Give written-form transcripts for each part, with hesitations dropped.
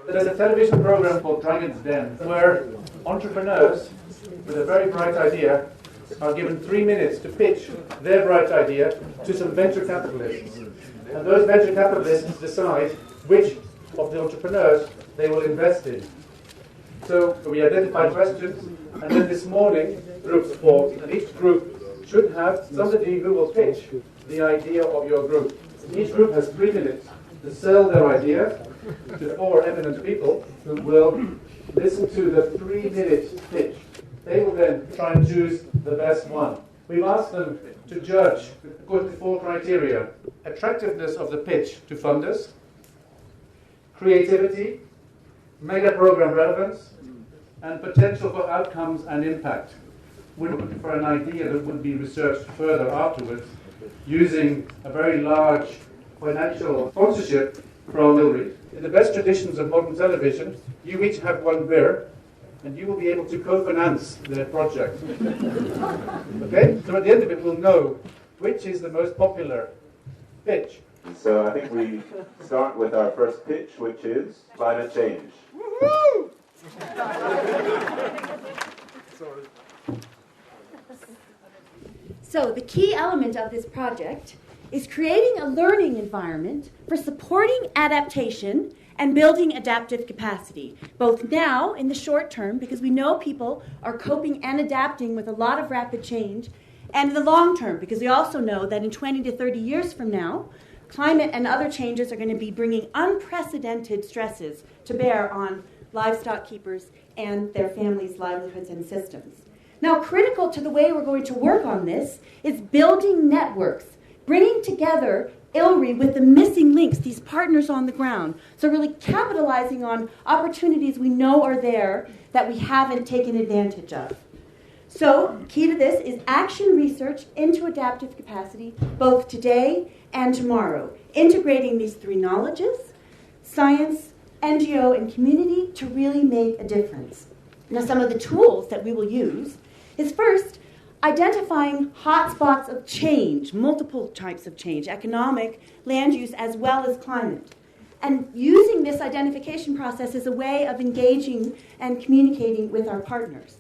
There's a television program called Dragon's Den where entrepreneurs with a very bright idea are given 3 minutes to pitch their bright idea to some venture capitalists. And those venture capitalists decide which of the entrepreneurs they will invest in. So we identify questions, and then this morning groups formed, and each group should have somebody who will pitch the idea of your group. Each group has 3 minutes to sell their idea to 4 eminent people who will listen to the 3-minute pitch. They will then try and choose the best one. We've asked them to judge according to 4 criteria: attractiveness of the pitch to funders, creativity, mega program relevance, and potential for outcomes and impact. We're looking for an idea that would be researched further afterwards using a very large financial sponsorship from Hillary. In the best traditions of modern television, you each have 1 beer, and you will be able to co-finance the project. Okay? So at the end of it, we'll know which is the most popular pitch. So I think we start with our first pitch, which is climate change. Woo-hoo! So the key element of this project is creating a learning environment for supporting adaptation and building adaptive capacity, both now in the short term, because we know people are coping and adapting with a lot of rapid change, and in the long term, because we also know that in 20 to 30 years from now, climate and other changes are going to be bringing unprecedented stresses to bear on livestock keepers and their families' livelihoods and systems. Now, critical to the way we're going to work on this is building networks, bringing together ILRI with the missing links, these partners on the ground. So really capitalizing on opportunities we know are there that we haven't taken advantage of. So key to this is action research into adaptive capacity, both today and tomorrow, integrating these 3 knowledges, science, NGO, and community to really make a difference. Now, some of the tools that we will use is first, identifying hotspots of change, multiple types of change, economic, land use, as well as climate. And using this identification process as a way of engaging and communicating with our partners.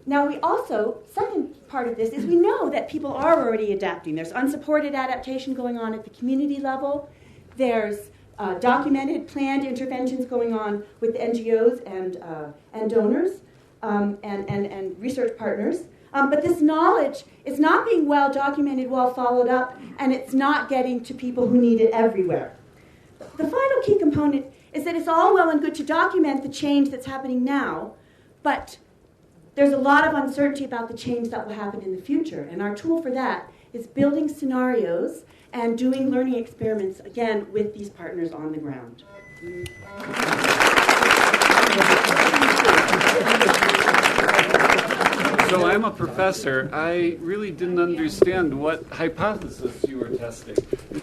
Now we also, second part of this is we know that people are already adapting. There's unsupported adaptation going on at the community level. There's documented, planned interventions going on with NGOs and donors and research partners. But this knowledge is not being well documented, well followed up, and it's not getting to people who need it everywhere. The final key component is that it's all well and good to document the change that's happening now, but there's a lot of uncertainty about the change that will happen in the future. And our tool for that is building scenarios and doing learning experiments, again, with these partners on the ground. So I'm a professor. I really didn't understand what hypothesis you were testing.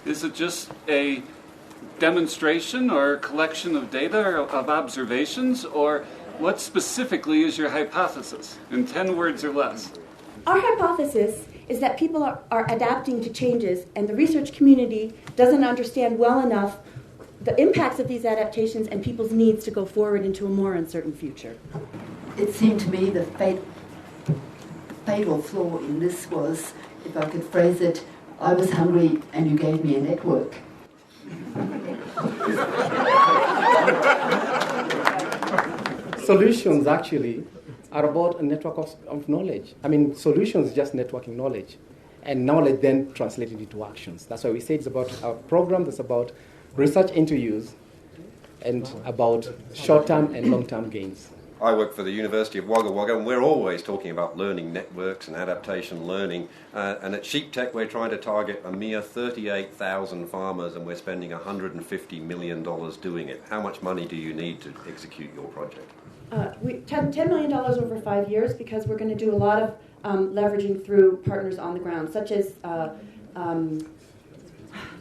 Is it just a demonstration or a collection of data or of observations, or what specifically is your hypothesis in 10 words or less? Our hypothesis is that people are adapting to changes, and the research community doesn't understand well enough the impacts of these adaptations and people's needs to go forward into a more uncertain future. It seemed to me the fatal flaw in this was, if I could phrase it, I was hungry and you gave me a network. Solutions actually are about a network of knowledge. I mean, solutions is just networking knowledge, and knowledge then translated into actions. That's why we say it's about a program that's about research into use and about short-term and long-term gains. I work for the University of Wagga Wagga, and we're always talking about learning networks and adaptation learning. And at Sheep Tech, we're trying to target a mere 38,000 farmers, and we're spending $150 million doing it. How much money do you need to execute your project? $10 million over 5 years, because we're going to do a lot of leveraging through partners on the ground, such as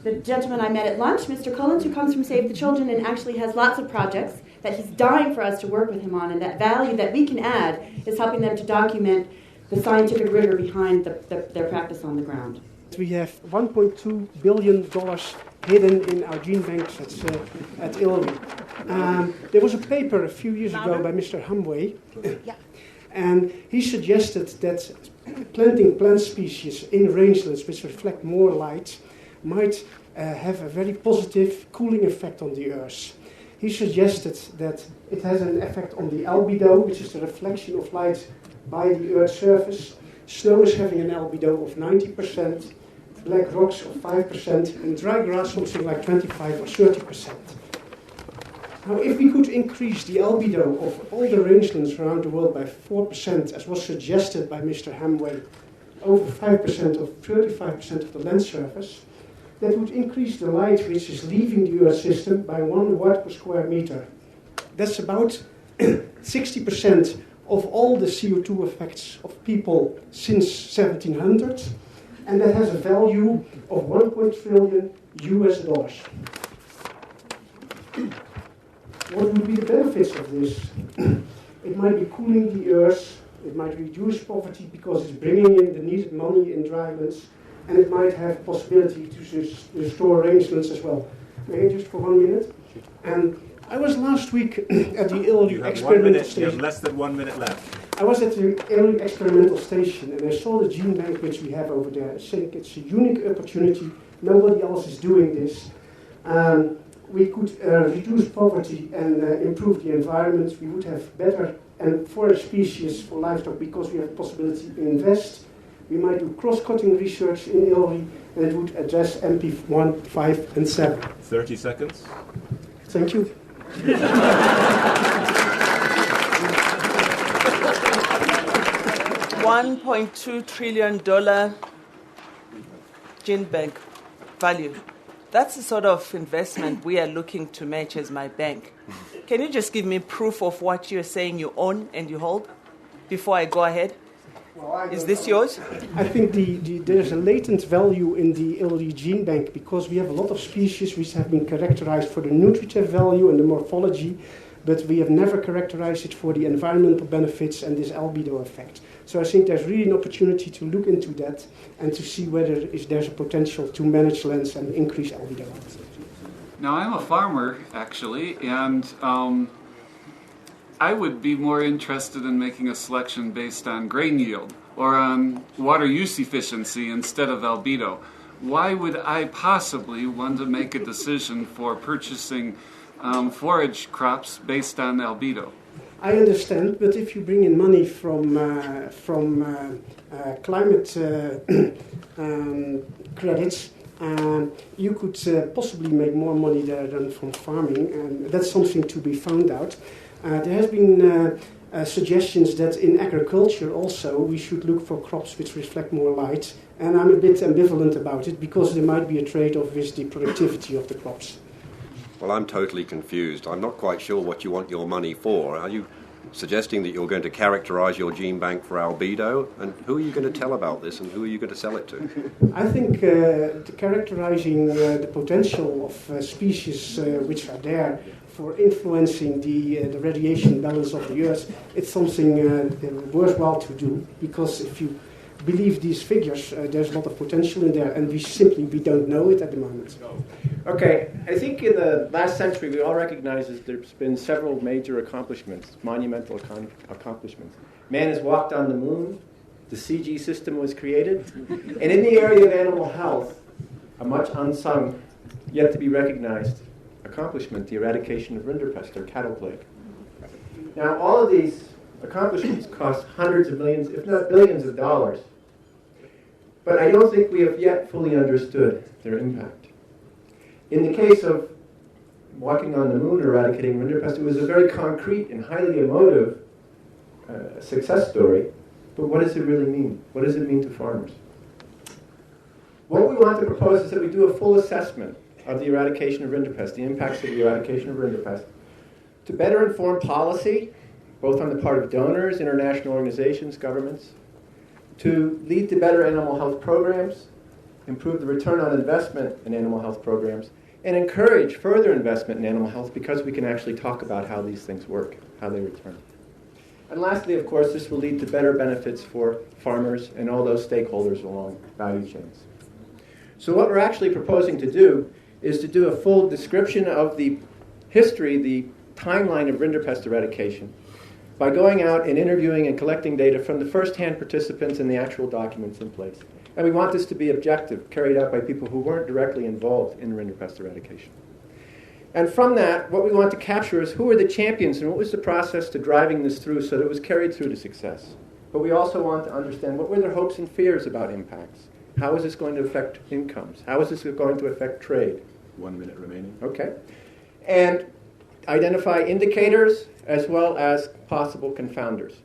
the gentleman I met at lunch, Mr. Collins, who comes from Save the Children and actually has lots of projects that he's dying for us to work with him on, and that value that we can add is helping them to document the scientific rigor behind their practice on the ground. We have $1.2 billion hidden in our gene banks at ILRI. There was a paper a few years ago by Mr. Hamway, and he suggested that planting plant species in rangelands which reflect more light might have a very positive cooling effect on the Earth. He suggested that it has an effect on the albedo, which is the reflection of light by the Earth's surface. Snow is having an albedo of 90%, black rocks of 5%, and dry grass something like 25 or 30%. Now, if we could increase the albedo of all the rangelands around the world by 4%, as was suggested by Mr. Hamway, over 5% or 35% of the land surface, that would increase the light which is leaving the Earth system by 1 watt per square meter. That's about 60% of all the CO2 effects of people since 1700, and that has a value of $1 trillion. What would be the benefits of this? It might be cooling the Earth, it might reduce poverty because it's bringing in the needed money in drylands, and it might have possibility to restore rangelands as well. May I just for 1 minute? And I was last week at the Illy experimental station. You have less than 1 minute left. I was at the Illy experimental station, and I saw the gene bank which we have over there. I think it's a unique opportunity. Nobody else is doing this. We could reduce poverty and improve the environment. We would have better and forest species for livestock because we have the possibility to invest. We might do cross-cutting research in Illy, and it would address MP 1, 5, and 7. 30 seconds. Thank you. $1.2 trillion gene bank value. That's the sort of investment we are looking to match as my bank. Can you just give me proof of what you're saying you own and you hold before I go ahead? Is this yours? I think there's a latent value in the Illy gene bank because we have a lot of species which have been characterized for the nutritive value and the morphology, but we have never characterized it for the environmental benefits and this albedo effect. So I think there's really an opportunity to look into that and to see whether there's a potential to manage lands and increase albedo. Now, I'm a farmer, actually, and I would be more interested in making a selection based on grain yield or on water use efficiency instead of albedo. Why would I possibly want to make a decision for purchasing forage crops based on albedo? I understand, but if you bring in money from climate credits, you could possibly make more money there than from farming, and that's something to be found out. There has been suggestions that in agriculture also we should look for crops which reflect more light, and I'm a bit ambivalent about it because there might be a trade-off with the productivity of the crops. Well, I'm totally confused. I'm not quite sure what you want your money for. Are you suggesting that you're going to characterize your gene bank for albedo? And who are you going to tell about this, and who are you going to sell it to? I think characterizing the potential of species which are there for influencing the radiation balance of the Earth, it's something worthwhile to do, because if you believe these figures, there's a lot of potential in there, and we don't know it at the moment. Okay, I think in the last century we all recognize that there's been several major accomplishments, monumental accomplishments. Man has walked on the moon, the CG system was created, and in the area of animal health, a much unsung, yet to be recognized accomplishment, the eradication of rinderpest, or cattle plague. Now, all of these accomplishments cost hundreds of millions, if not billions of dollars. But I don't think we have yet fully understood their impact. In the case of walking on the moon, eradicating rinderpest, it was a very concrete and highly emotive success story. But what does it really mean? What does it mean to farmers? What we want to propose is that we do a full assessment of the eradication of rinderpest, the impacts of the eradication of rinderpest, to better inform policy, both on the part of donors, international organizations, governments, to lead to better animal health programs, improve the return on investment in animal health programs, and encourage further investment in animal health because we can actually talk about how these things work, how they return. And lastly, of course, this will lead to better benefits for farmers and all those stakeholders along value chains. So what we're actually proposing to do is to do a full description of the history, the timeline of rinderpest eradication, by going out and interviewing and collecting data from the first-hand participants and the actual documents in place. And we want this to be objective, carried out by people who weren't directly involved in rinderpest eradication. And from that, what we want to capture is who were the champions and what was the process to driving this through so that it was carried through to success. But we also want to understand what were their hopes and fears about impacts. How is this going to affect incomes? How is this going to affect trade? 1 minute remaining. Okay. And identify indicators as well as possible confounders.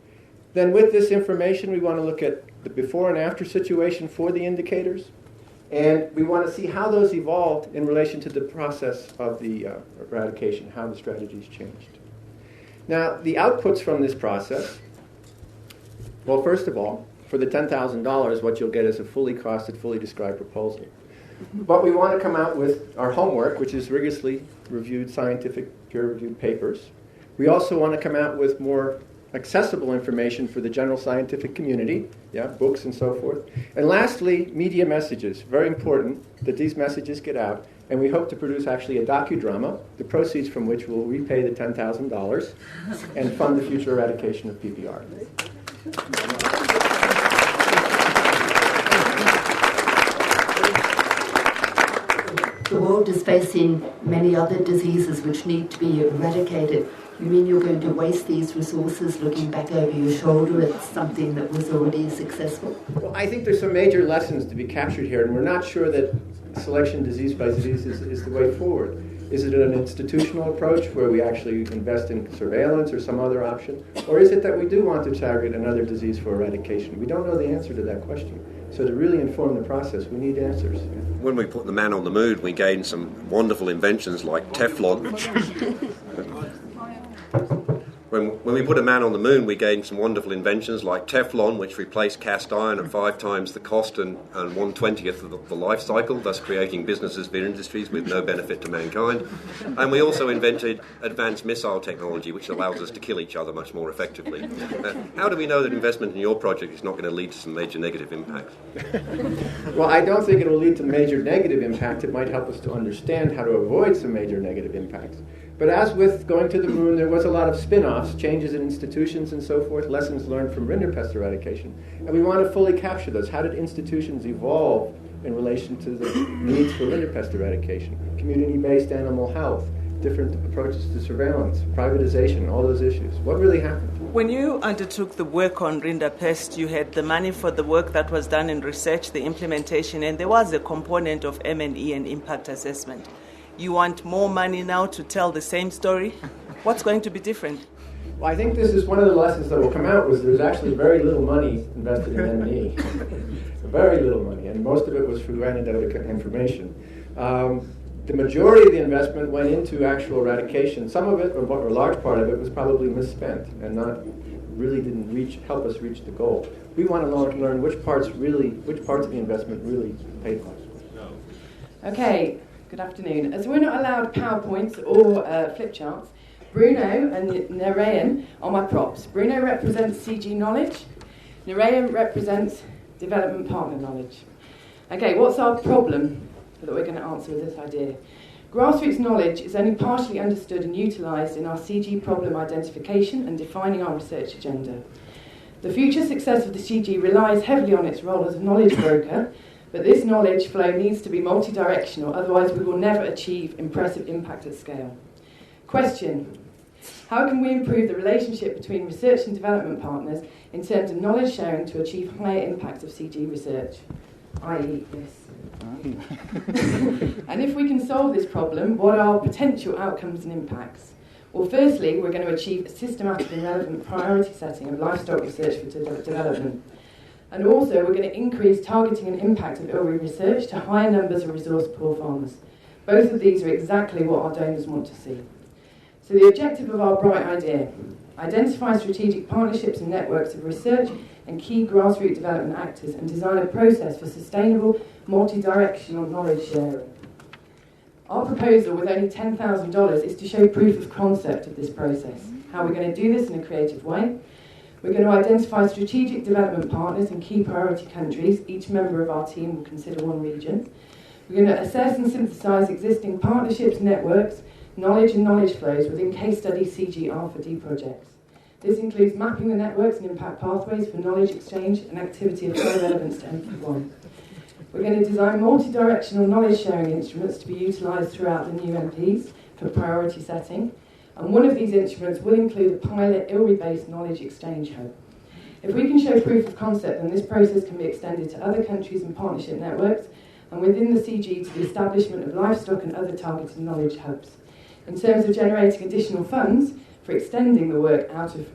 Then with this information, we want to look at the before and after situation for the indicators. And we want to see how those evolved in relation to the process of the eradication, how the strategies changed. Now, the outputs from this process, well, first of all, for the $10,000, what you'll get is a fully costed, fully described proposal. But we want to come out with our homework, which is rigorously reviewed scientific peer-reviewed papers. We also want to come out with more accessible information for the general scientific community, books and so forth. And lastly, media messages. Very important that these messages get out. And we hope to produce actually a docudrama, the proceeds from which will repay the $10,000 and fund the future eradication of PPR. The world is facing many other diseases which need to be eradicated. You mean you're going to waste these resources looking back over your shoulder at something that was already successful? Well, I think there's some major lessons to be captured here, and we're not sure that selection disease by disease is the way forward. Is it an institutional approach where we actually invest in surveillance or some other option? Or is it that we do want to target another disease for eradication? We don't know the answer to that question. So to really inform the process, we need answers. When we put the man on the moon, we gained some wonderful inventions like Teflon. When we put a man on the moon, we gained some wonderful inventions like Teflon, which replaced cast iron at 5 times the cost and 1/20th of the life cycle, thus creating businesses for industries with no benefit to mankind. And we also invented advanced missile technology, which allows us to kill each other much more effectively. How do we know that investment in your project is not going to lead to some major negative impacts? Well, I don't think it will lead to major negative impact. It might help us to understand how to avoid some major negative impacts. But as with going to the moon, there was a lot of spin-offs, changes in institutions and so forth, lessons learned from rinderpest eradication. And we want to fully capture those. How did institutions evolve in relation to the needs for rinderpest eradication? Community-based animal health, different approaches to surveillance, privatization, all those issues. What really happened? When you undertook the work on rinderpest, you had the money for the work that was done in research, the implementation, and there was a component of M&E and impact assessment. You want more money now to tell the same story? What's going to be different? Well, I think this is one of the lessons that will come out was there's actually very little money invested in M&E. Very little money, and most of it was for anecdotal information. The majority of the investment went into actual eradication. Some of it, or a large part of it, was probably misspent and didn't help us reach the goal. We want to learn which parts of the investment really paid off. Okay. Good afternoon. As we're not allowed PowerPoints or flip charts, Bruno and Narayan are my props. Bruno represents CG knowledge. Narayan represents development partner knowledge. Okay, what's our problem that we're going to answer with this idea? Grassroots knowledge is only partially understood and utilised in our CG problem identification and defining our research agenda. The future success of the CG relies heavily on its role as a knowledge broker. But this knowledge flow needs to be multi-directional, otherwise we will never achieve impressive impact at scale. Question: how can we improve the relationship between research and development partners in terms of knowledge sharing to achieve higher impact of CG research? I.e. this. And if we can solve this problem, what are potential outcomes and impacts? Well, firstly, we're going to achieve a systematic and relevant priority setting of livestock research for development. And also, we're going to increase targeting and impact of ILRI research to higher numbers of resource-poor farmers. Both of these are exactly what our donors want to see. So the objective of our bright idea: identify strategic partnerships and networks of research and key grassroots development actors and design a process for sustainable, multi-directional knowledge sharing. Our proposal with only $10,000 is to show proof of concept of this process. How we're going to do this in a creative way. We're going to identify strategic development partners in key priority countries. Each member of our team will consider one region. We're going to assess and synthesize existing partnerships, networks, knowledge and knowledge flows within case study CG-R4D projects. This includes mapping the networks and impact pathways for knowledge exchange and activity of high relevance to MP1. We're going to design multi-directional knowledge sharing instruments to be utilised throughout the new MPs for priority setting, and one of these instruments will include a pilot ILRI-based knowledge exchange hub. If we can show proof of concept, then this process can be extended to other countries and partnership networks, and within the CG to the establishment of livestock and other targeted knowledge hubs. In terms of generating additional funds for extending the work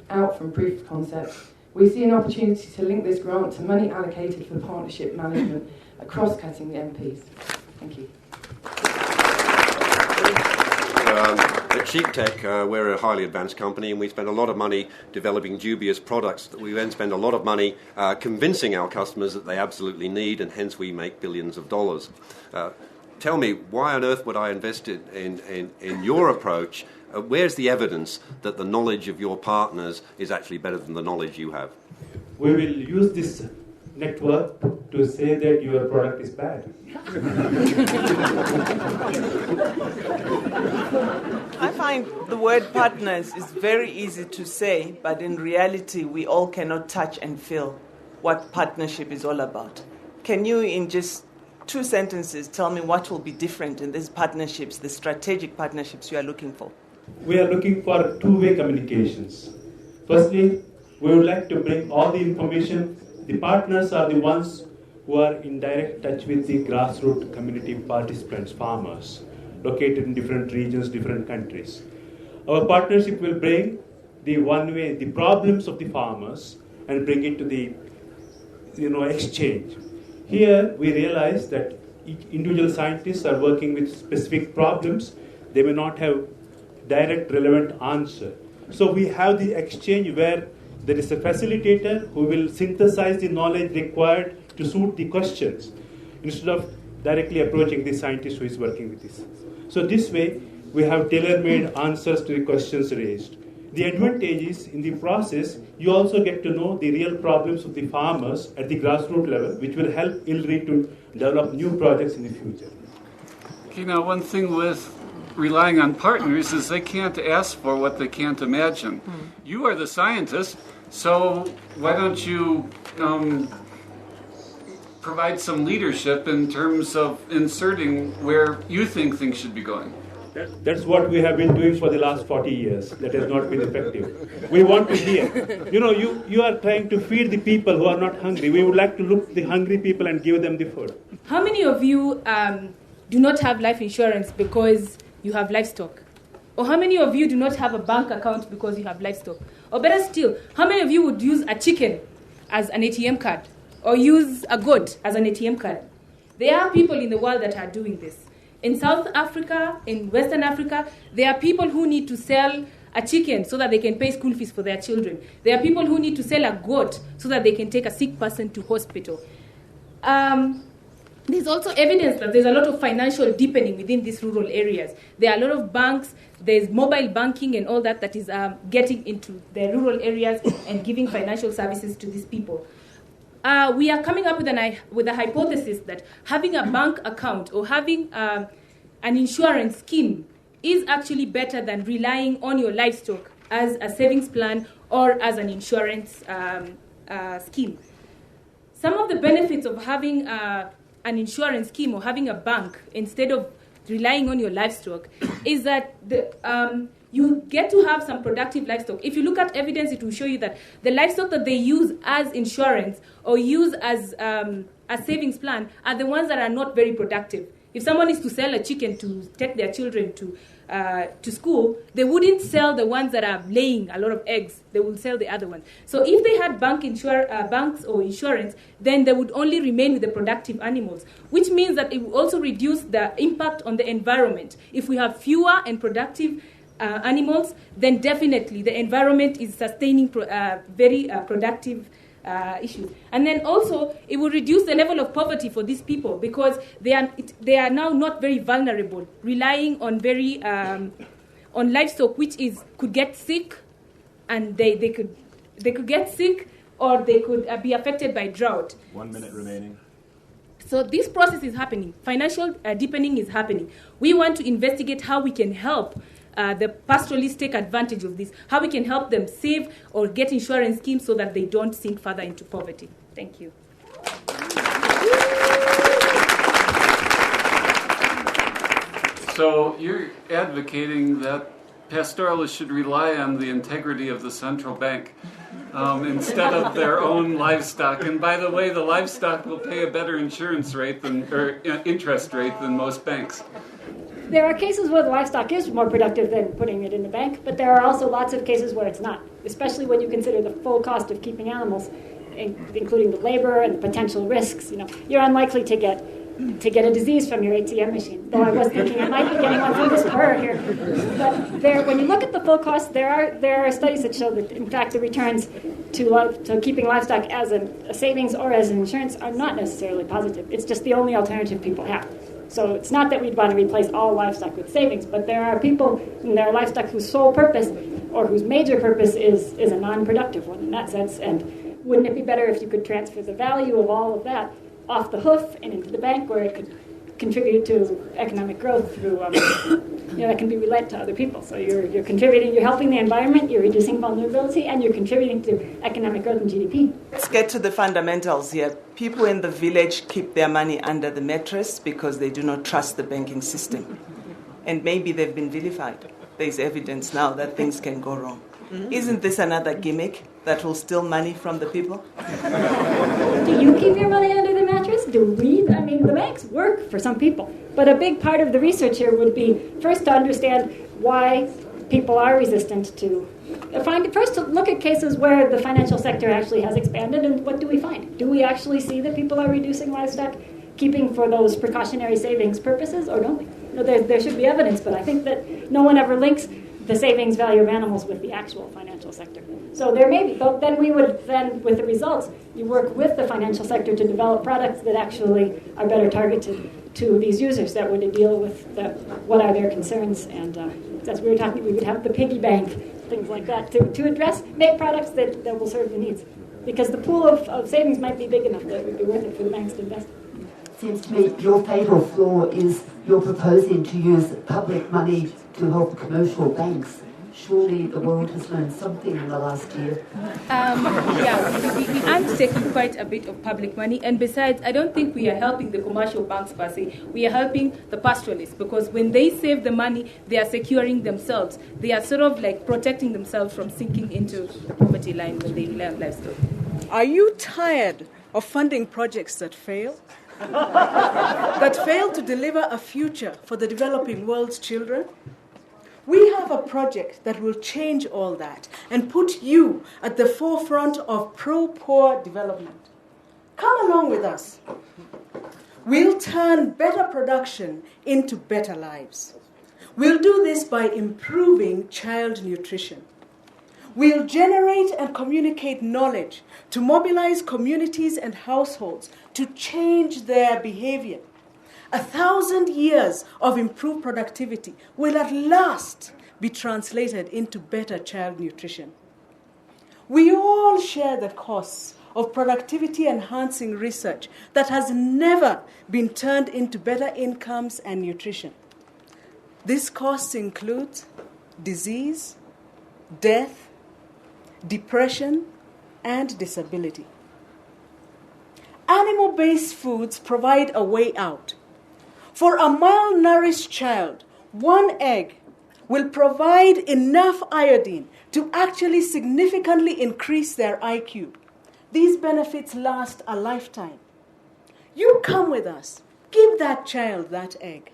out from proof of concept, we see an opportunity to link this grant to money allocated for partnership management cross-cutting the MPs. Thank you. At SheepTech, we're a highly advanced company, and we spend a lot of money developing dubious products that we then spend a lot of money convincing our customers that they absolutely need, and hence we make billions of dollars. Tell me, why on earth would I invest in your approach? Where's the evidence that the knowledge of your partners is actually better than the knowledge you have? We will use this network to say that your product is bad. I find the word partners is very easy to say, but in reality we all cannot touch and feel what partnership is all about. Can you, in just 2 sentences, tell me what will be different in these partnerships, the strategic partnerships you are looking for? We are looking for two-way communications. Firstly, we would like to bring all the information. The partners are the ones who are in direct touch with the grassroots community participants, farmers, located in different regions, different countries. Our partnership will bring the problems of the farmers and bring it to the exchange. Here we realize that each individual scientists are working with specific problems. They may not have direct relevant answer. So we have the exchange where there is a facilitator who will synthesize the knowledge required to suit the questions instead of directly approaching the scientist who is working with this. So this way, we have tailor-made answers to the questions raised. The advantage is, in the process, you also get to know the real problems of the farmers at the grassroots level, which will help ILRI to develop new projects in the future. Okay, now one thing with relying on partners is they can't ask for what they can't imagine. You are the scientist, so why don't you provide some leadership in terms of inserting where you think things should be going? That's what we have been doing for the last 40 years. That has not been effective. We want to hear. You are trying to feed the people who are not hungry. We would like to look at the hungry people and give them the food. How many of you do not have life insurance because you have livestock? Or how many of you do not have a bank account because you have livestock? Or better still, how many of you would use a chicken as an ATM card? Or use a goat as an ATM card? There are people in the world that are doing this. In South Africa, in Western Africa, there are people who need to sell a chicken so that they can pay school fees for their children. There are people who need to sell a goat so that they can take a sick person to hospital. There's also evidence that there's a lot of financial deepening within these rural areas. There are a lot of banks, there's mobile banking and all that is getting into the rural areas and giving financial services to these people. We are coming up with a hypothesis that having a bank account or having an insurance scheme is actually better than relying on your livestock as a savings plan or as an insurance scheme. Some of the benefits of having an insurance scheme or having a bank instead of relying on your livestock is that you get to have some productive livestock. If you look at evidence, it will show you that the livestock that they use as insurance or use as a savings plan are the ones that are not very productive. If someone is to sell a chicken to take their children to school, they wouldn't sell the ones that are laying a lot of eggs. They will sell the other ones. So if they had banks or insurance, then they would only remain with the productive animals, which means that it will also reduce the impact on the environment. If we have fewer and productive animals, then definitely the environment is sustaining very productive issues. And then also, it will reduce the level of poverty for these people because they are now not very vulnerable, relying on very on livestock, which could get sick, and they could get sick, or they could be affected by drought. 1 minute remaining. So this process is happening. Financial deepening is happening. We want to investigate how we can help the pastoralists take advantage of this, how we can help them save or get insurance schemes so that they don't sink further into poverty. Thank you. So you're advocating that pastoralists should rely on the integrity of the central bank instead of their own livestock. And by the way, the livestock will pay a better insurance rate or interest rate than most banks. There are cases where the livestock is more productive than putting it in the bank, but there are also lots of cases where it's not, especially when you consider the full cost of keeping animals, including the labor and the potential risks. You're unlikely to get a disease from your ATM machine, though I was thinking I might be getting one from this purr here. But when you look at the full cost, there are studies that show that, in fact, the returns to keeping livestock as a savings or as an insurance are not necessarily positive. It's just the only alternative people have. So it's not that we'd want to replace all livestock with savings, but there are people, and there are livestock whose sole purpose or whose major purpose is a non-productive one in that sense. And wouldn't it be better if you could transfer the value of all of that off the hoof and into the bank, where it could contribute to economic growth through, that can be relayed to other people. So you're contributing, you're helping the environment, you're reducing vulnerability, and you're contributing to economic growth and GDP. Let's get to the fundamentals here. People in the village keep their money under the mattress because they do not trust the banking system. And maybe they've been vilified. There's evidence now that things can go wrong. Isn't this another gimmick that will steal money from the people? Do you keep your money under the mattress? Do we? I mean, the banks work for some people. But a big part of the research here would be first to understand why people are resistant to first to look at cases where the financial sector actually has expanded, and what do we find? Do we actually see that people are reducing livestock keeping for those precautionary savings purposes, or don't we? There should be evidence, but I think that no one ever links the savings value of animals with the actual financial sector. So there may be, but then we would with the results, you work with the financial sector to develop products that actually are better targeted to these users that would deal with what are their concerns. And as we were talking, we would have the piggy bank, things like that, to make products that will serve the needs. Because the pool of savings might be big enough that it would be worth it for the banks to invest. It seems to me your fatal flaw is you're proposing to use public money to help commercial banks. Surely the world has learned something in the last year. We aren't taking quite a bit of public money, and besides, I don't think we are helping the commercial banks per se. We are helping the pastoralists, because when they save the money, they are securing themselves. They are sort of like protecting themselves from sinking into the poverty line when they have livestock. Are you tired of funding projects that fail? That fail to deliver a future for the developing world's children? We have a project that will change all that and put you at the forefront of pro-poor development. Come along with us. We'll turn better production into better lives. We'll do this by improving child nutrition. We'll generate and communicate knowledge to mobilize communities and households to change their behavior. 1,000 years of improved productivity will at last be translated into better child nutrition. We all share the costs of productivity-enhancing research that has never been turned into better incomes and nutrition. These costs include disease, death, depression, and disability. Animal-based foods provide a way out. For a malnourished child, one egg will provide enough iodine to actually significantly increase their IQ. These benefits last a lifetime. You come with us. Give that child that egg.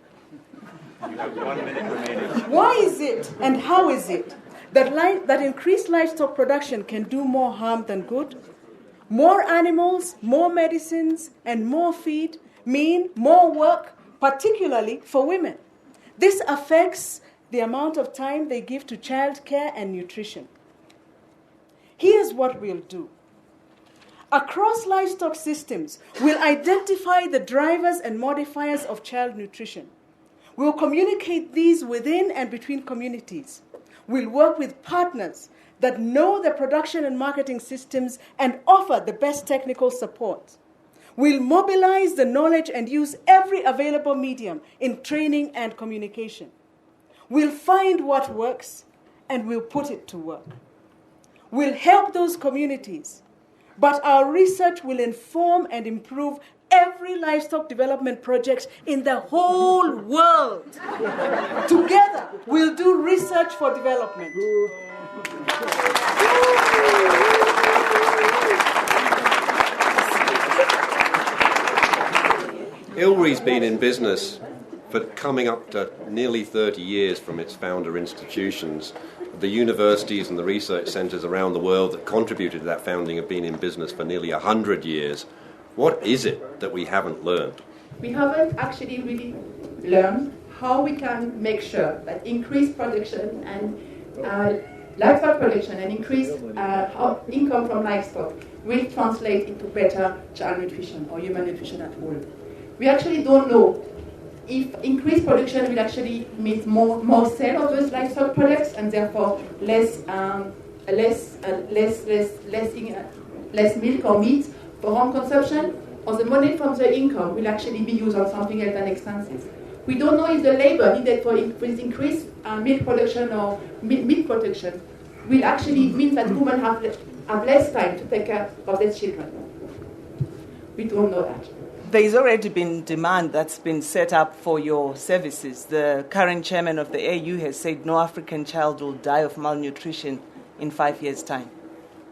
You have 1 minute remaining. Why is it and how is it that increased livestock production can do more harm than good? More animals, more medicines, and more feed mean more work, particularly for women. This affects the amount of time they give to childcare and nutrition. Here's what we'll do. Across livestock systems, we'll identify the drivers and modifiers of child nutrition. We'll communicate these within and between communities. We'll work with partners that know the production and marketing systems and offer the best technical support. We'll mobilize the knowledge and use every available medium in training and communication. We'll find what works and we'll put it to work. We'll help those communities, but our research will inform and improve every livestock development project in the whole world. Together, we'll do research for development. ILRI's been in business for coming up to nearly 30 years from its founder institutions. The universities and the research centres around the world that contributed to that founding have been in business for nearly 100 years. What is it that we haven't learned? We haven't actually really learned how we can make sure that increased production and livestock production and increased income from livestock will translate into better child nutrition or human nutrition at all. We actually don't know if increased production will actually mean more sale of those livestock products and therefore less milk or meat for home consumption, or the money from the income will actually be used on something else than expenses. We don't know if the labor needed for increased milk production or meat production will actually mean that women have less time to take care of their children. We don't know that. There's already been demand that's been set up for your services. The current chairman of the AU has said no African child will die of malnutrition in 5 years' time.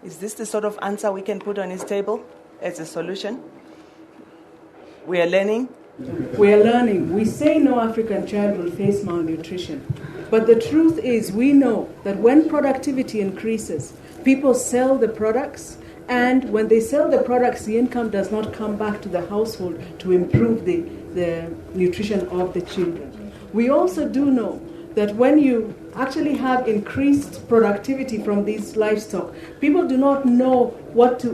Is this the sort of answer we can put on his table as a solution? We are learning. We are learning. We say no African child will face malnutrition. But the truth is we know that when productivity increases, people sell the products, and when they sell the products, the income does not come back to the household to improve the nutrition of the children. We also do know that when you actually have increased productivity from these livestock, people do not know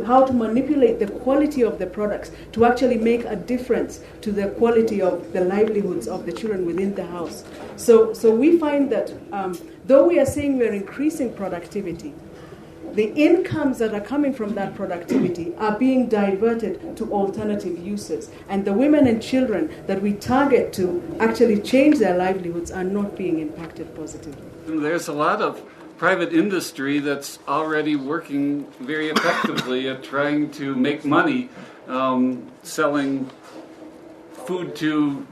how to manipulate the quality of the products to actually make a difference to the quality of the livelihoods of the children within the house. So we find that though we are saying we're increasing productivity, the incomes that are coming from that productivity are being diverted to alternative uses. And the women and children that we target to actually change their livelihoods are not being impacted positively. There's a lot of private industry that's already working very effectively at trying to make money selling food to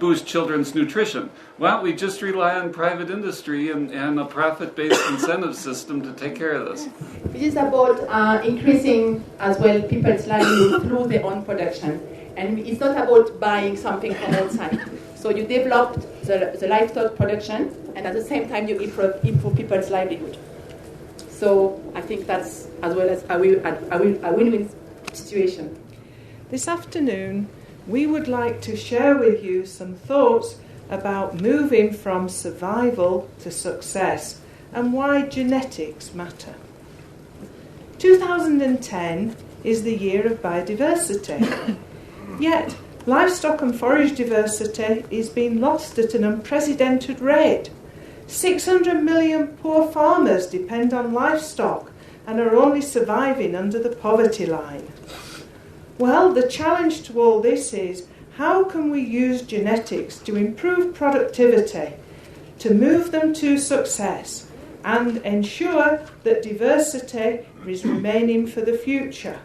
boost children's nutrition. Why don't we just rely on private industry and a profit-based incentive system to take care of this? It is about increasing as well people's livelihood through their own production. And it's not about buying something from outside. So you develop the livestock production, and at the same time you improve people's livelihood. So I think that's as well as a win-win situation. This afternoon, we would like to share with you some thoughts about moving from survival to success and why genetics matter. 2010 is the year of biodiversity. Yet, livestock and forage diversity is being lost at an unprecedented rate. 600 million poor farmers depend on livestock and are only surviving under the poverty line. Well, the challenge to all this is, how can we use genetics to improve productivity, to move them to success, and ensure that diversity is remaining for the future?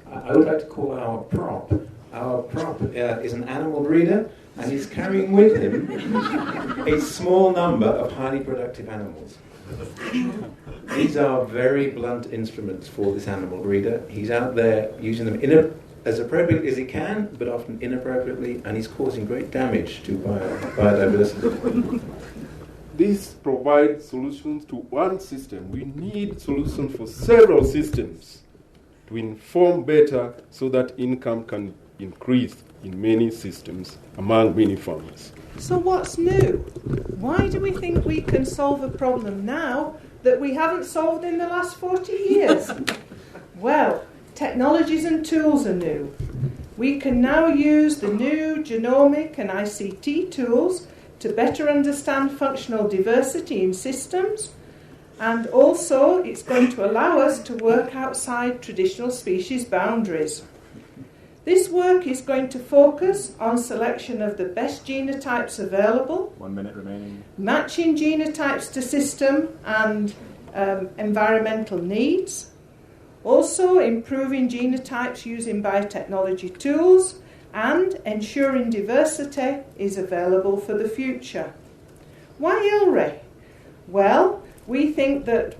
I would like to call our prop. Our prop is an animal breeder, and he's carrying with him a small number of highly productive animals. These are very blunt instruments for this animal breeder. He's out there using them as appropriately as he can, but often inappropriately, and he's causing great damage to biodiversity. This provides solutions to one system. We need solutions for several systems to inform better so that income can increase in many systems among many farmers. So what's new? Why do we think we can solve a problem now that we haven't solved in the last 40 years? Well, technologies and tools are new. We can now use the new genomic and ICT tools to better understand functional diversity in systems And also, it's going to allow us to work outside traditional species boundaries. This work is going to focus on selection of the best genotypes available, 1 minute remaining, matching genotypes to system and environmental needs, also improving genotypes using biotechnology tools, and ensuring diversity is available for the future. Why ILRI? Well, we think that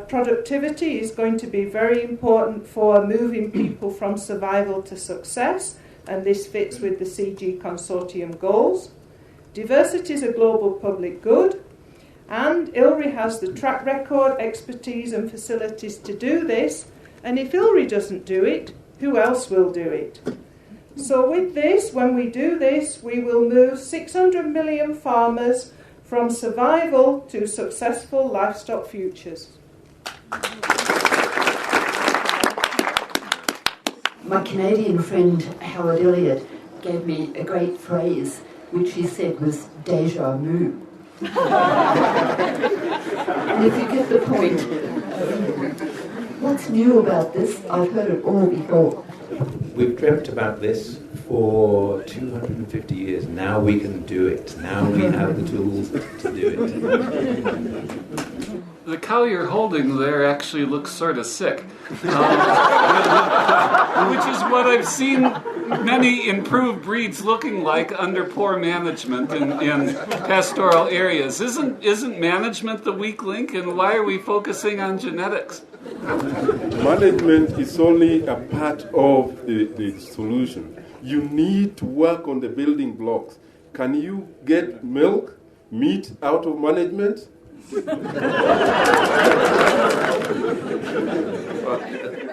productivity is going to be very important for moving people from survival to success, and this fits with the CG Consortium goals. Diversity is a global public good, and ILRI has the track record, expertise and facilities to do this, and if ILRI doesn't do it, who else will do it? So with this, when we do this, we will move 600 million farmers from survival to successful livestock futures. My Canadian friend Howard Elliott gave me a great phrase, which he said was déjà vu. And if you get the point, what's new about this? I've heard it all before. We've dreamt about this for 250 years. Now we can do it. Now we have the tools to do it. The cow you're holding there actually looks sort of sick, which is what I've seen many improved breeds looking like under poor management in pastoral areas. Isn't management the weak link, and why are we focusing on genetics? Management is only a part of the solution. You need to work on the building blocks. Can you get milk, meat out of management? Well,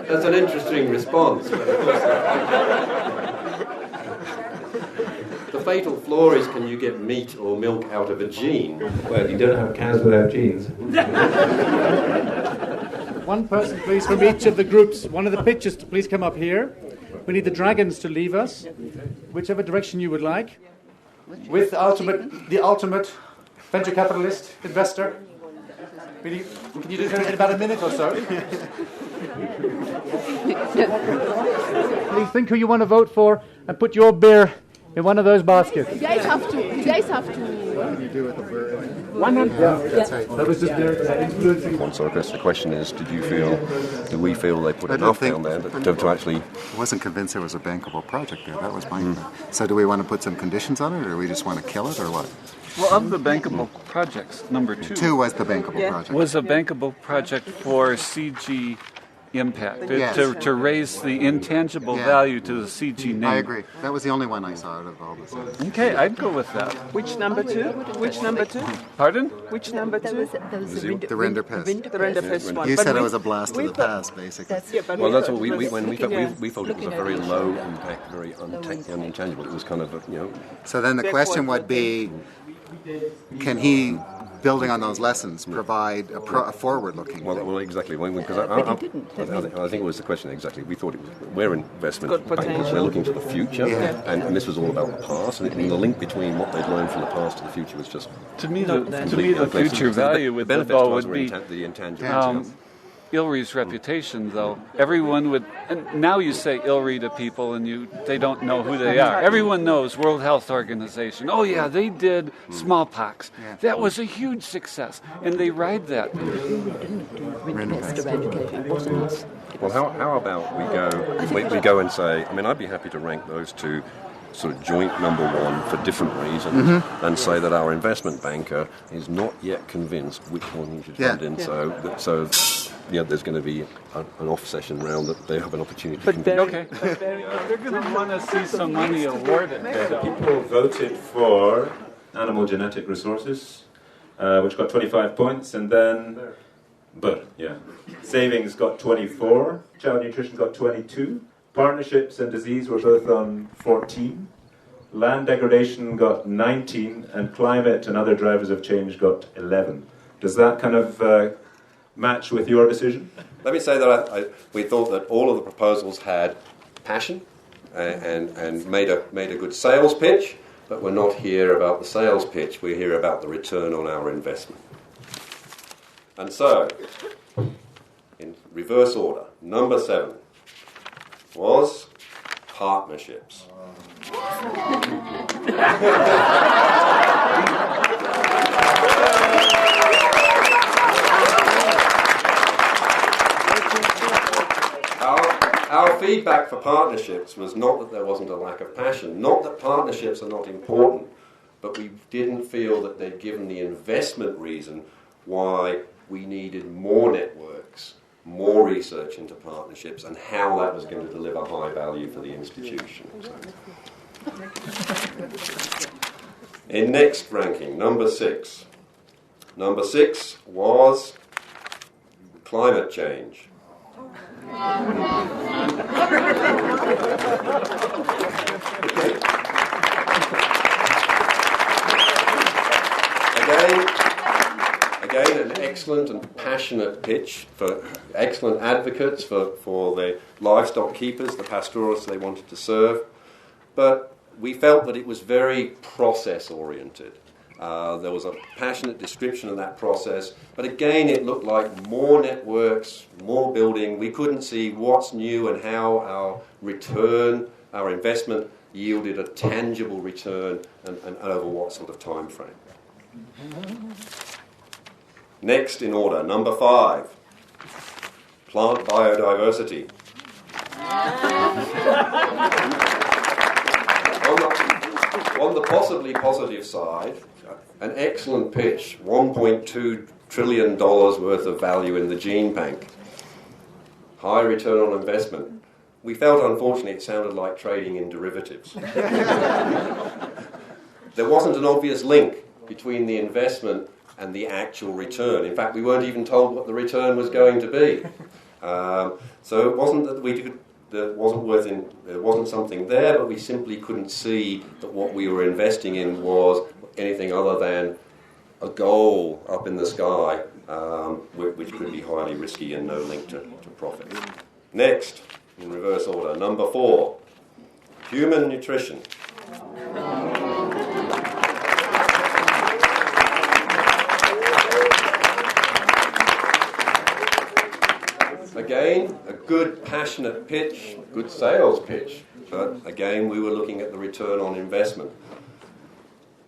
that's an interesting response. But of course, the fatal flaw is, can you get meat or milk out of a gene? Well, you don't have cows without genes. One person, please, from each of the groups. One of the pitchers to please come up here. We need the dragons to leave us, whichever direction you would like. With the ultimate venture capitalist, investor. Can you do that in about a minute or so? Please think who you want to vote for and put your beer in one of those baskets. You guys have to. What do you do with the beer? 100. That was just their influencing. So I guess the question is, do we feel they put enough down there to actually... I wasn't convinced there was a bankable project there. That was my thing. So do we want to put some conditions on it, or do we just want to kill it, or what? Well, of the bankable projects, number 2... 2 was the bankable project. Was a bankable project for CG impact, to raise the intangible value to the CG name. I agree. That was the only one I saw out of all the others. Okay, I'd go with that. Which number 2? Which number 2? Pardon? Which number 2? The render pest. The render pest one. You said it was a blast to the past, basically. Well, that's what we thought it was a very low impact, very unintangible. It was kind of So then the question would be, can he, building on those lessons, provide a forward-looking? Well, exactly. Because I think it was the question exactly. We thought we're investment bankers. We're looking to the future, and this was all about the past. And the link between what they'd learned from the past to the future was just to me the future value with the ball would be the intangible. ILRI's reputation, though. Everyone would, and now you say ILRI to people and they don't know who they are. Everyone knows World Health Organization. Oh yeah, they did smallpox. That was a huge success. And they ride that. Well, how about we go and say, I mean, I'd be happy to rank those 2 sort of joint number 1 for different reasons, and say that our investment banker is not yet convinced which one he should fund in. So there's going to be an off session round that they have an opportunity to compete. Okay. They're going to want to see some money awarded. People voted for animal genetic resources, which got 25 points, and then savings got 24, child nutrition got 22, partnerships and disease were both on 14, land degradation got 19, and climate and other drivers of change got 11. Does that kind of match with your decision? Let me say that we thought that all of the proposals had passion and made a good sales pitch, but we're not here about the sales pitch. We're here about the return on our investment. And so, in reverse order, number 7 was partnerships. Our feedback for partnerships was not that there wasn't a lack of passion, not that partnerships are not important, but we didn't feel that they'd given the investment reason why we needed more networks, more research into partnerships, and how that was going to deliver high value for the institution. In next ranking, number 6. Number 6 was climate change. Again, an excellent and passionate pitch for excellent advocates for the livestock keepers, the pastoralists they wanted to serve. But we felt that it was very process-oriented. There was a passionate description of that process, but again it looked like more networks, more building. We couldn't see what's new and how our return, our investment yielded a tangible return and over what sort of time frame. Next in order, number 5, plant biodiversity. On the possibly positive side, an excellent pitch, $1.2 trillion worth of value in the gene bank. High return on investment. We felt, unfortunately, it sounded like trading in derivatives. There wasn't an obvious link between the investment and the actual return. In fact, we weren't even told what the return was going to be. So it wasn't that there wasn't something there, but we simply couldn't see that what we were investing in was anything other than a goal up in the sky, which could be highly risky and no link to profit. Next, in reverse order, number 4, human nutrition. Again, a good passionate pitch, good sales pitch, but again we were looking at the return on investment.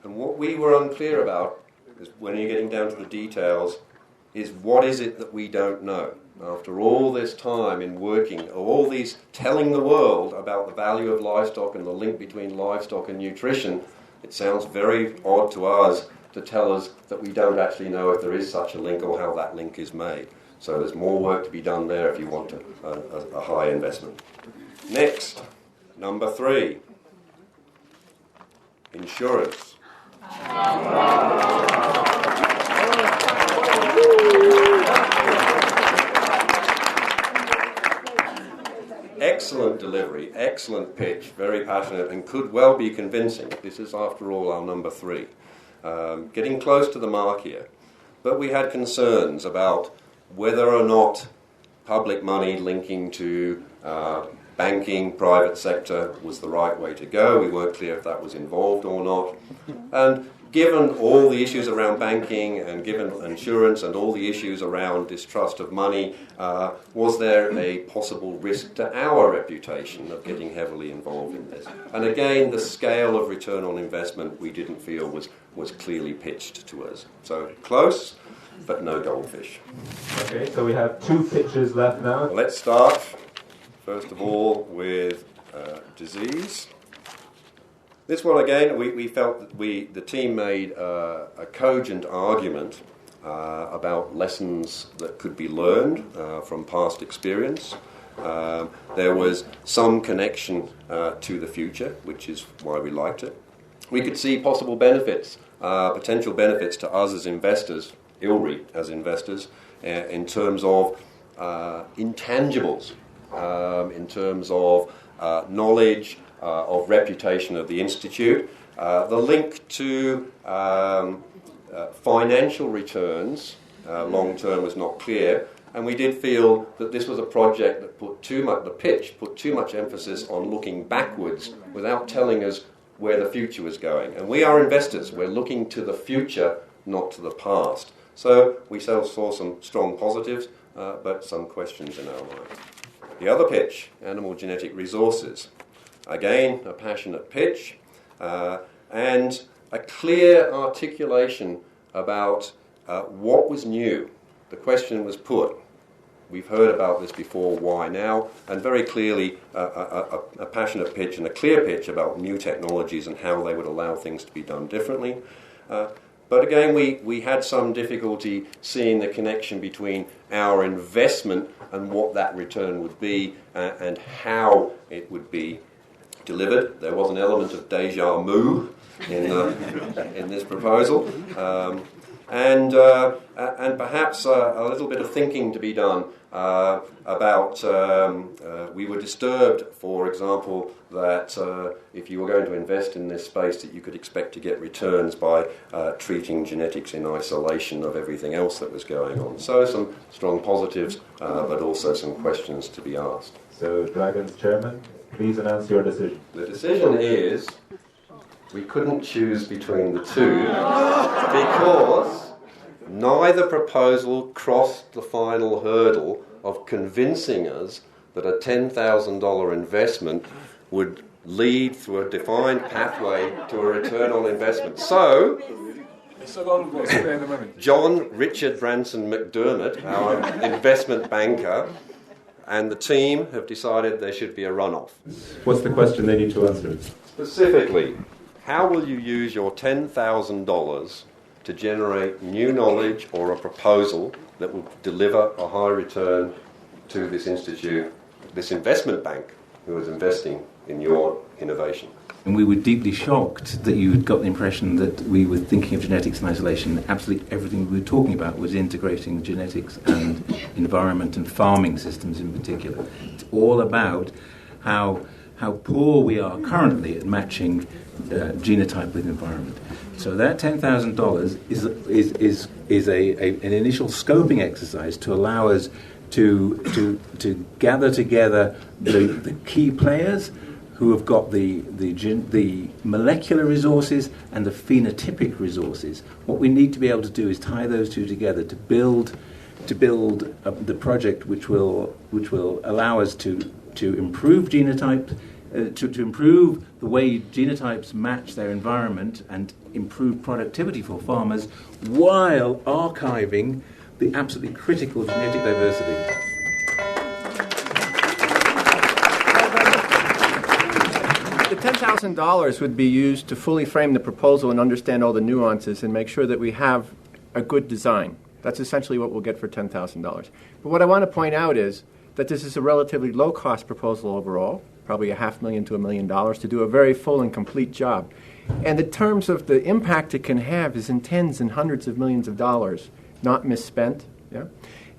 And what we were unclear about, is when you're getting down to the details, is what is it that we don't know? After all this time in working, all these telling the world about the value of livestock and the link between livestock and nutrition, it sounds very odd to us to tell us that we don't actually know if there is such a link or how that link is made. So there's more work to be done there if you want a high investment. Next, number 3, insurance. Excellent delivery, excellent pitch, very passionate, and could well be convincing. This is, after all, our number 3. Getting close to the mark here. But we had concerns about whether or not public money linking to banking, private sector was the right way to go. We weren't clear if that was involved or not. And given all the issues around banking and given insurance and all the issues around distrust of money, was there a possible risk to our reputation of getting heavily involved in this? And again, the scale of return on investment we didn't feel was clearly pitched to us. So close, but no goldfish. Okay, so we have 2 pitches left now. Let's start, first of all, with disease. This one, again, we felt that the team made a cogent argument about lessons that could be learned from past experience. There was some connection to the future, which is why we liked it. We could see possible benefits, potential benefits to us as investors, ILRI as investors, in terms of intangibles, in terms of knowledge, of reputation of the Institute. The link to financial returns long term was not clear, and we did feel that this was a project that put too much emphasis on looking backwards without telling us where the future was going. And we are investors, we're looking to the future, not to the past. So we saw some strong positives, but some questions in our mind. The other pitch, animal genetic resources. Again, a passionate pitch, and a clear articulation about what was new. The question was put. We've heard about this before, why now? And very clearly a passionate pitch and a clear pitch about new technologies and how they would allow things to be done differently. But again, we had some difficulty seeing the connection between our investment and what that return would be and how it would be delivered. There was an element of déjà vu in this proposal. And perhaps a little bit of thinking to be done about, we were disturbed, for example, that if you were going to invest in this space that you could expect to get returns by treating genetics in isolation of everything else that was going on. So some strong positives, but also some questions to be asked. So, Dragon's chairman, please announce your decision. The decision is we couldn't choose between the two because neither proposal crossed the final hurdle of convincing us that a $10,000 investment would lead through a defined pathway to a return on investment. So, John Richard Branson McDermott, our investment banker, and the team have decided there should be a runoff. What's the question they need to answer? Specifically, how will you use your $10,000 to generate new knowledge or a proposal that will deliver a high return to this institute, this investment bank who is investing in your innovation? And we were deeply shocked that you had got the impression that we were thinking of genetics in isolation. Absolutely everything we were talking about was integrating genetics and environment and farming systems in particular. It's all about how poor we are currently at matching genotype with environment. So that $10,000 is an initial scoping exercise to allow us to gather together the key players who have got the molecular resources and the phenotypic resources. What we need to be able to do is tie those two together to build the project which will allow us to improve genotype, to improve the way genotypes match their environment and improve productivity for farmers while archiving the absolutely critical genetic diversity. The $10,000 would be used to fully frame the proposal and understand all the nuances and make sure that we have a good design. That's essentially what we'll get for $10,000. But what I want to point out is that this is a relatively low-cost proposal overall, probably $500,000 to $1 million, to do a very full and complete job. And in terms of the impact it can have is in tens and hundreds of millions of dollars, not misspent. Yeah?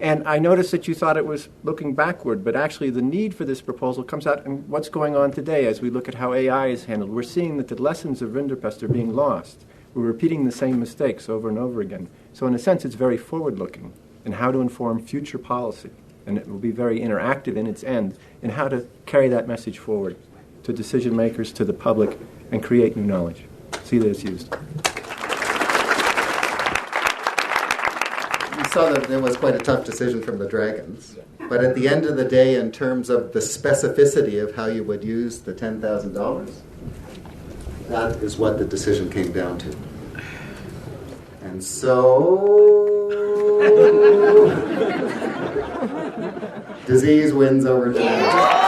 And I noticed that you thought it was looking backward, but actually the need for this proposal comes out in what's going on today as we look at how AI is handled. We're seeing that the lessons of Rinderpest are being lost. We're repeating the same mistakes over and over again. So in a sense, it's very forward-looking in how to inform future policy. And it will be very interactive in its end in how to carry that message forward to decision makers, to the public, and create new knowledge. See that it's used. You saw that it was quite a tough decision from the Dragons. But at the end of the day, in terms of the specificity of how you would use the $10,000, that is what the decision came down to. And so disease wins over genetic.